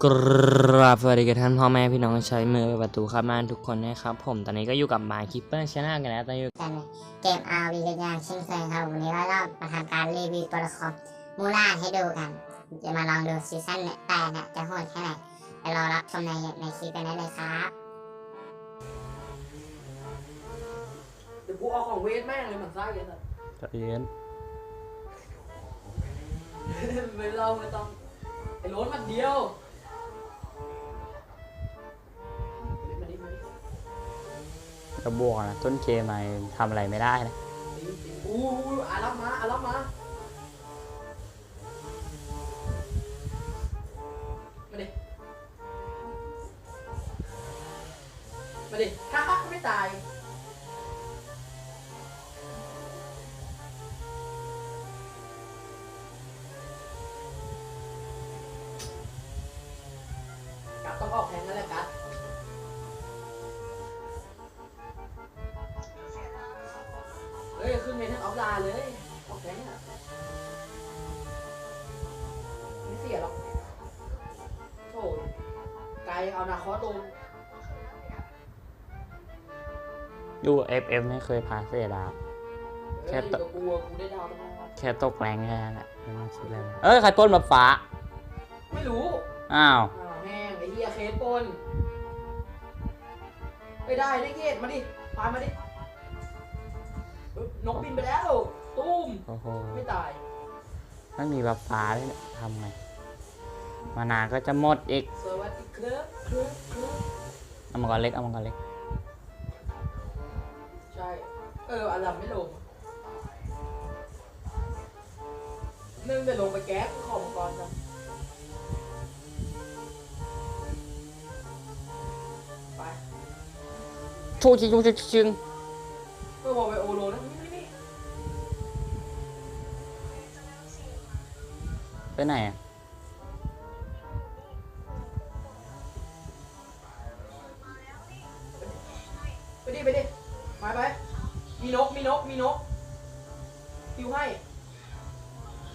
ราบสวัสดีกับท่านพ่อแม่พี่น้องใช้มือประตูข้ามบ้านทุกคนนะครับผมตอนนี้ก็อยู่กับมาคิปเปอร์ชนะกันแล้วตอนนี้กันเกม RV กันอย่างเช่นเคยครับวันนี้เรามาทำการรีวิวตัวละครมูล่าให้ดูกันจะมาลองดูซีซั่นแต่เนี่ยจะโหดแค่ไหนไปรอรับชมในคลิปกันได้เลยครับ เดี๋ยวกูเอาของเวทแม่งเลยเหมือนไส้เลยสัส ใจเย็น ไม่ต้องไอ้โรสมันเดียวมาดิ กระบวกนะต้นเกมมาทำอะไรไม่ได้นะ อู้อารับมามาดิฮ่าไม่ตายกัดต้องออกแทงนั่นแหละกัดเฮ้ยขึ้นเมนทั้งออฟไลน์เลยออกแทงอ่ะไม่เสียหรอกโถ่ไกลเอานาคอสลงยูเอฟไม่เคยพาเสียดาวแค่กูได้ดาวตั้งนาน แค่ตกแรงแค่นั้นแหละไม่ต้องคิดอะไรใครปล้นมาฟ้า ไม่รู้ อ้าว แห้งไอ้เหี้ยเคสปนไม่ได้เกตมาดิพามาดินกบินไปแล้วตุ้ม โอ้โห ไม่ตาย ไม่มีแบบฟ้าเลยเนี่ยทำไงมานานก็จะหมดอีก สวัสดีครับเอามังกรเล็กใช่อารัมไม่ลงนึ่งไปลงไปแก๊สของมังกรจ้ะไป ชูชิง บอกไปโอโลนะนี่ไปไหนอ่ะ ไปดิมาไปมีนกฮิวให้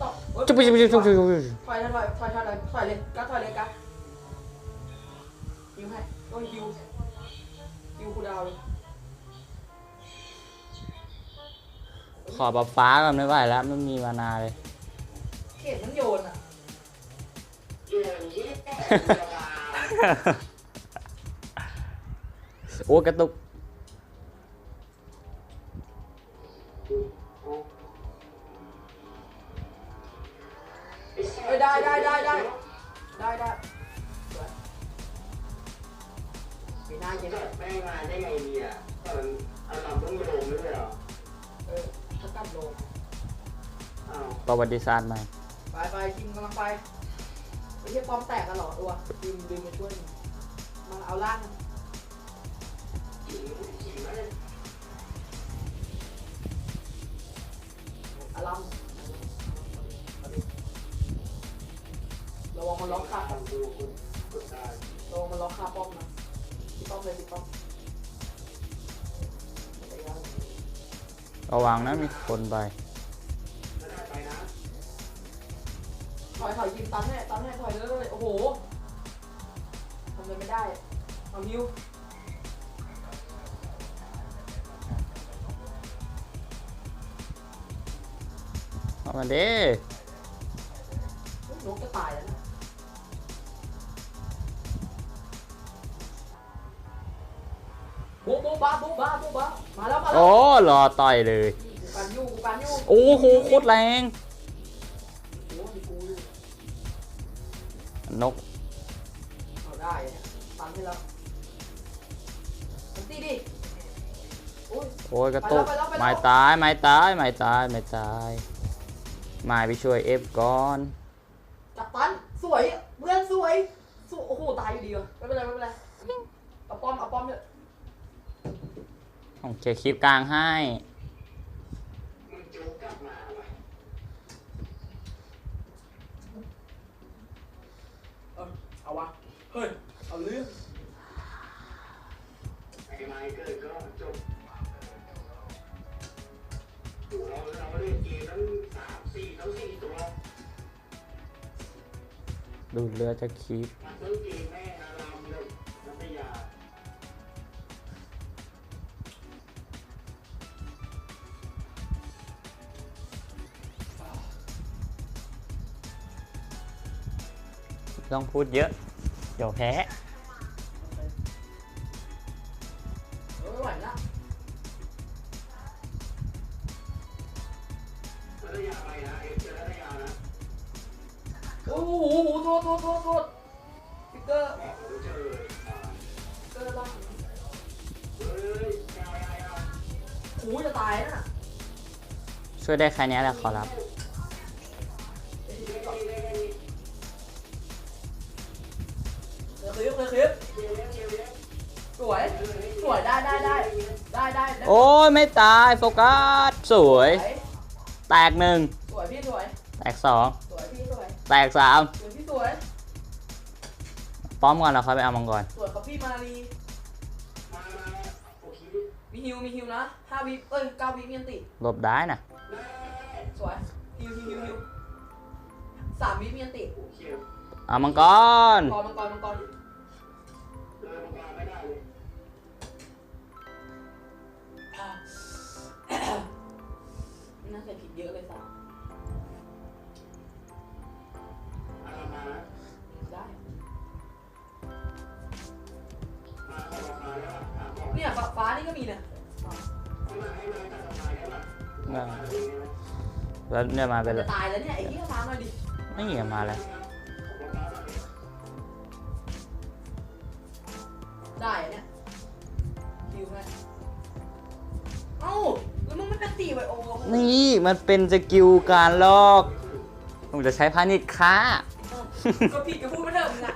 ตบจุ๊บถอยเลยกัดถอยเลยกัดฮิวให้ต้องฮิวคูดาวเลย ขอแบบฟ้าก่อนไม่ไหวแล้วไม่มีมานาเลย เกตมันโยนอ่ะโอ้กระตุกได้ปีหน้าเย็นแม่งมาได้ไงเนี่ยตอนอารัมต้องลงด้วยเหรอถ้ากลับโล อ้าว ประวัติศาสตร์ใหม่ ไปทีมกำลังไปไม่ใช่ปอมแตกกันหรอตัวทีมดึงมาช่วยมาเอาล่างอารัมระวังมันล็อกขา ทำดูคุณตาย ระวังมันล็อกขาป้อมนะที่ป้อมเลยที่ป้อม ระวังนะมีคนไป ไม่ได้ไปนะ ถอยยิงตันให้ถอยเลยโอ้โหทำอะไรไม่ได้เอาฮิว เอามาดิ นกจะตายแล้วนะบูบ้ามาแล้วโอ้รอต่อยเลย กูกันยู่ โอ้โหโคตรแรง โอ้มีกูอยู่ นก เอาได้ตันให้แล้วตีดิโอ้ยกระตุกไม่ตายไม่ไปช่วยเอฟก่อน จับตันสวยเพื่อนสวยโอ้โหตายอยู่ดีวะไม่เป็นไรเอาป้อมเนี่ย ผมเคลียร์คลิปกลางให้ มึงจูกลับมาวะ เอาวะเฮ้ยเอาเรื่อง ไอ้ไมเคิลก็จบเราเล่นเกมทั้ง3-4 ตัว ดูดเลือดจะคีบ มาซื้อเกมแม่อารามเลยน้ำพยา ต้องพูดเยอะ เดี๋ยวแพ้ ไม่ไหวละ พัทยาไปนะเอฟเจอพัทยานะ โอ้โหโทษสติ๊กเกอร์ บอกผมเจอเลย สติ๊กเกอร์บ้าง เฮ้ยยาว โอ้จะตายน่ะ ช่วยได้แค่นี้แหละขอรับ เคลิปสวยได้ โอ้ยไม่ตายโฟกัสสวย แตกหนึ่ง สวยพี่สวย แตกสอง สวยพี่สวย แตกสาม สวยพี่สวย ป้อมก่อนเราค่อยไปเอามังกร สวยครับพี่มาลี มาโอเค มีฮิวนะ5 วิ9 วิมีอันติ หลบได้นะ สวยฮิว3 วิมีอันติ โอเค เอามังกร มังกร เลยมังกรไม่ได้เลย น่าใส่ผิดเยอะเลยสาม อารามมานะ ได้ มาขอราคาได้ป่ะถามก่อน เนี่ยฟ้านี่ก็มีเนี่ย ให้มาตัดราคาได้ป่ะ แล้วเนี่ยมาเป็น จะตายแล้วเนี่ยไอ้ที่ฟ้ามาดิ ไม่เหงียมาแล้ว ได้เนี่ยฮิวไหมเอ้าแล้วมึงไม่เป็นตีไวโอ นี่มันเป็นสกิลการลอกผมจะใช้พาณิชย์ค้า ก็ผิดก็พูดไม่เถอะมึงอะ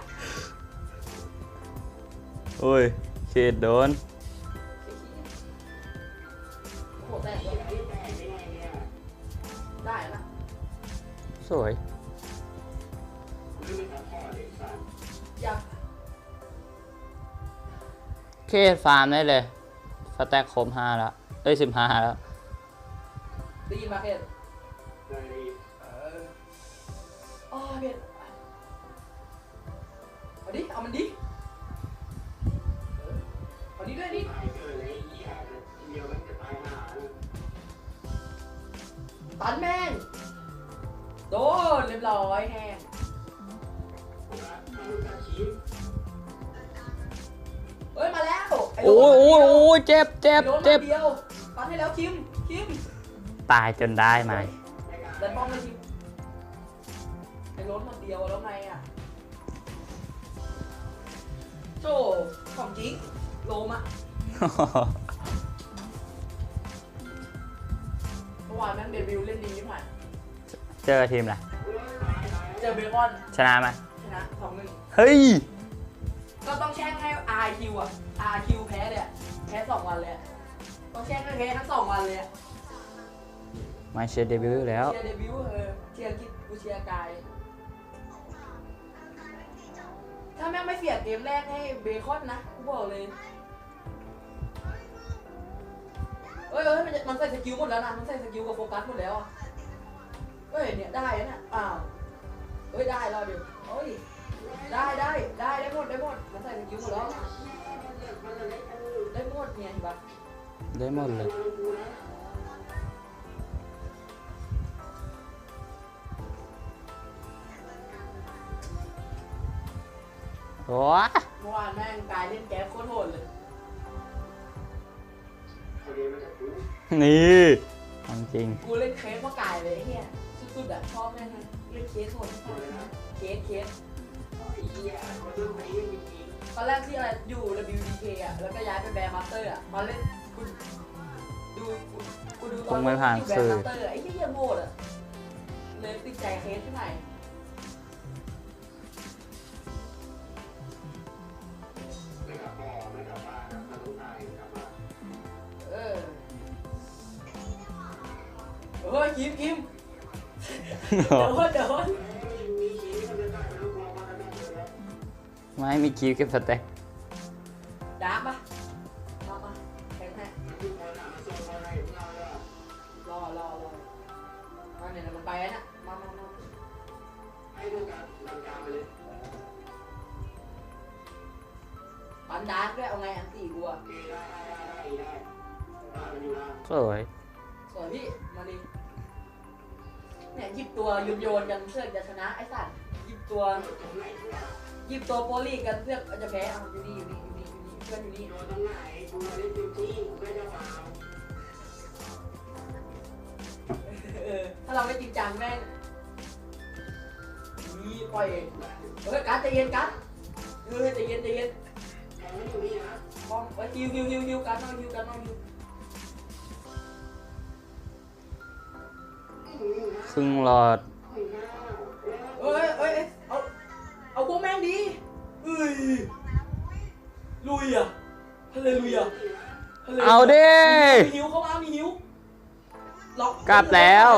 โอ้ยเขตโดน โอ้โหแต่ได้นะ สวย อยาก เคสฟาร์มได้เลยสแต็กครบ5แล้วเอ้ย15แล้ว ได้ยินมาเพชรอ๋อเพชรเอามันดิเอาดิด้วยดิตันแม่งโดนเรียบร้อยแห้งเฮ้ยมาแล้ว โอ้ยโอ้ยโอ้ยเจ็บ เดียวตันให้แล้วคิม ตายจนได้ไหม ดันป้อมเลยคิมไอ้รถมันเดียวแล้วไงอ่ะโจของจริงโลมอ่ะเมื่อวานแม่งเดบิวต์เล่นดีมาก เจอทีมอะไร เจอเบคอน ชนะไหม ชนะ2-1 เฮ้ย ก็ต้องแช่งให้ RQ อ่ะ RQ แพ้เลยแพ้2 วันเลยต้องแช่งให้แพ้ทั้ง2 วันเลย มาเชียร์เดบิวต์แล้ว เชียร์เดบิวต์เชียร์กิจกูเชียร์กายถ้าแม่งไม่เสียเกมแรกให้เบคอนนะกูบอกเลยมันใส่สกิลหมดแล้วนะมันใส่สกิลกับโฟกัสหมดแล้วอ่ะเนี่ยได้นะเนี่ยอ้าวได้รอเดี๋ยวได้หมดมันใส่สกิลหมดแล้วได้หมดเนี่ยเห็นปะ ได้หมดเลยโอ้ย เมื่อวานแม่งกายเล่นแก๊สโคตรโหดเลย นี่ของจริง กูเล่นเคสเพราะกายเลยไอ้เหี้ยสุดๆอ่ะชอบแม่งเล่นเคสโหดเคสตอนแรกที่อะไรอยู่ WDK อ่ะแล้วก็ย้ายไปแบร์มาสเตอร์อ่ะมาเล่นกูดูตอนที่แบร์มาสเตอร์ไอ้เหี้ยโหดอ่ะเลยติดใจเคสที่ไหนเฮ้ยคิมเดี๋ยว ไม่มีคิวเก็บสแต็ก ดาร์กปะมาแข่งแข่งรอมาเนี่ยมันไปแล้วนะมา ให้ดูการลังกาไปเลย ดาร์กด้วยเอาไงอันตีกูอะ ได้มันอยู่ล่าง สวย สวยพี่มาดิเนี่ยหยิบตัวโยนกันเพื่อจะชนะไอ้สัตว์หยิบตัวโปลีกันเพื่อจะแพ้เอาอยู่นี่เพื่อนอยู่นี่ โดนตรงไหนกูไม่ได้จริงจริงกูไม่ได้ฟาว ถ้าเราไม่จริงจังแม่งนี่ปล่อยกัดใจเย็นกัดใจเย็น แทงไม่อยู่นี่นะ มองไว้ฮิวกัดน้องฮิว ครึ่งหลอด เอ้ยเอาพวกแม่งดีเอ้ยลุยอ่ะทะเลลุยอ่ะ เอาดิ มีหิวเข้ามามีหิวล็อก กลับแล้ว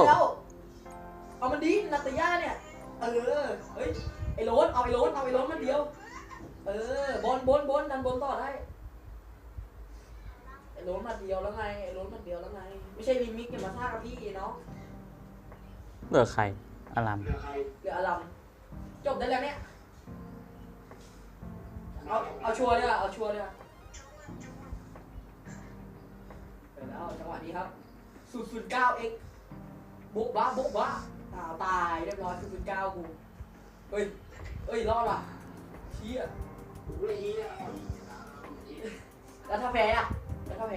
เอามันดีนาตาย่าเนี่ยเฮ้ยไอ้โรนเอาไอ้โรนมันเดียวบอลดันบอลต่อได้ไอ้โรนมาเดียวแล้วไงไม่ใช่ลิมิกเนี่ยมาท่ากับพี่เนาะ เหลือใครอาราม เหลือใคร เดี๋ยวอลัมจบได้แล้วเนี่ยเอาชัวร์เลยเอาชัวร์เลยแล้วจังหวะนี้ครับ009x บุกบ้าตายเรียบร้อย009กูเฮ้ยรอดว่ะเชี่ย กูเลยยี่เนี่ย แล้วถ้าแพ้อะ แทงได้เ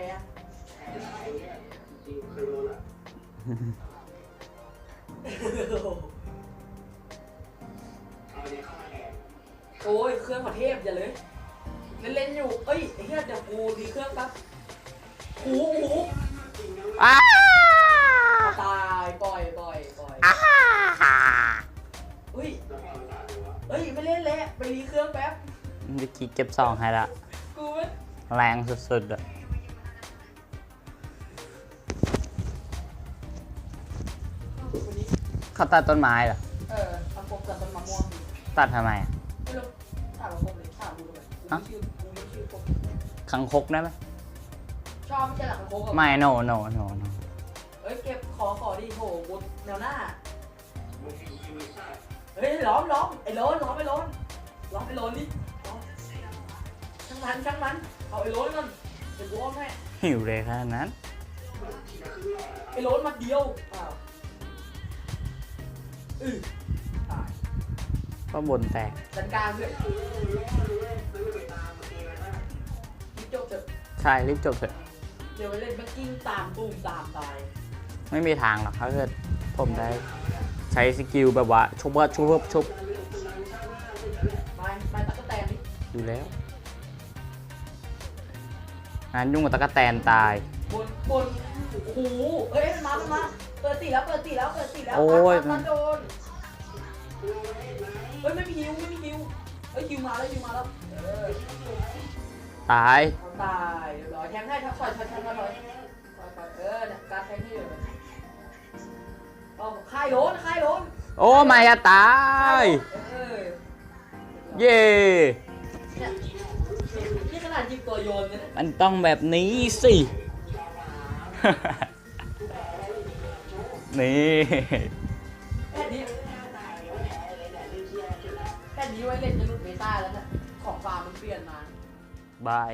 นี่ยจริงเคยโดนอ่ะเอาเนี่ยเข้ามาแทน โอ้ยเครื่องประเทศอย่าเลยเล่นอยู่ไอ้เหี้ยเดี๋ยวกูดีเครื่องแป๊บหู อ้า ตายปล่อยเฮ้ยไม่เล่นแล้วไปรีเครื่องแป๊บ วิกกี้เก็บซองให้ละ กูไม่ แรงสุดๆอะ คนนี้ เขาตัดต้นไม้เหรอ ทำผมกับต้นมะม่วง ตัดทำไมอะ ไม่รู้ถามมาผมเลยถามดูทำไมกูไม่ชื่อผม คังคกได้ไหม ชอบไม่ใช่หลักโค้งกับ ไม่โน เอ้ยเก็บขอดิโหบนแนวหน้า มึงมีซ่า เฮ้ยล้อมไอ้โล้นดิล้อมช่างมันเอาไอ้โล้นมันเดี๋ยวกูอ้อมให้ หิวเลยขนาดนั้น ไอ้โล้นมาเดียวอ้าวตาย ก็บนแตก ดันกลางเพื่อนคิดจบเถอะ ใช่รีบจบเถอะ เดี๋ยวไปเล่นแบ็กกิ้งตามตูมตามตาย ไม่มีทางหรอกถ้าเกิดผมได้ใช้สกิลแบบว่าชุบไม่ตะกะแตนนี่ อยู่แล้วงั้นยุ่งกับตะกะแตนตาย บนโอ้โหเอ้ยมันมาเปิดตีแล้ว โอ้ย ตัดโดนเฮ้ยไม่มีฮิวเฮ้ยฮิวมาแล้วตาย เอาตายเรียบร้อยแทงให้ถอยเนี่ยการแทงให้เลยเอาค่ายโล้น โอ้ไม่อะตาย เย่ เนี่ยนี่ขนาดยิงตัวโยนเลยนะ มันต้องแบบนี้สิ นี่ แค่นี้ไว้เล่นจะหลุดเมตาแล้วนะของฟาร์มมันเปลี่ยนมา บาย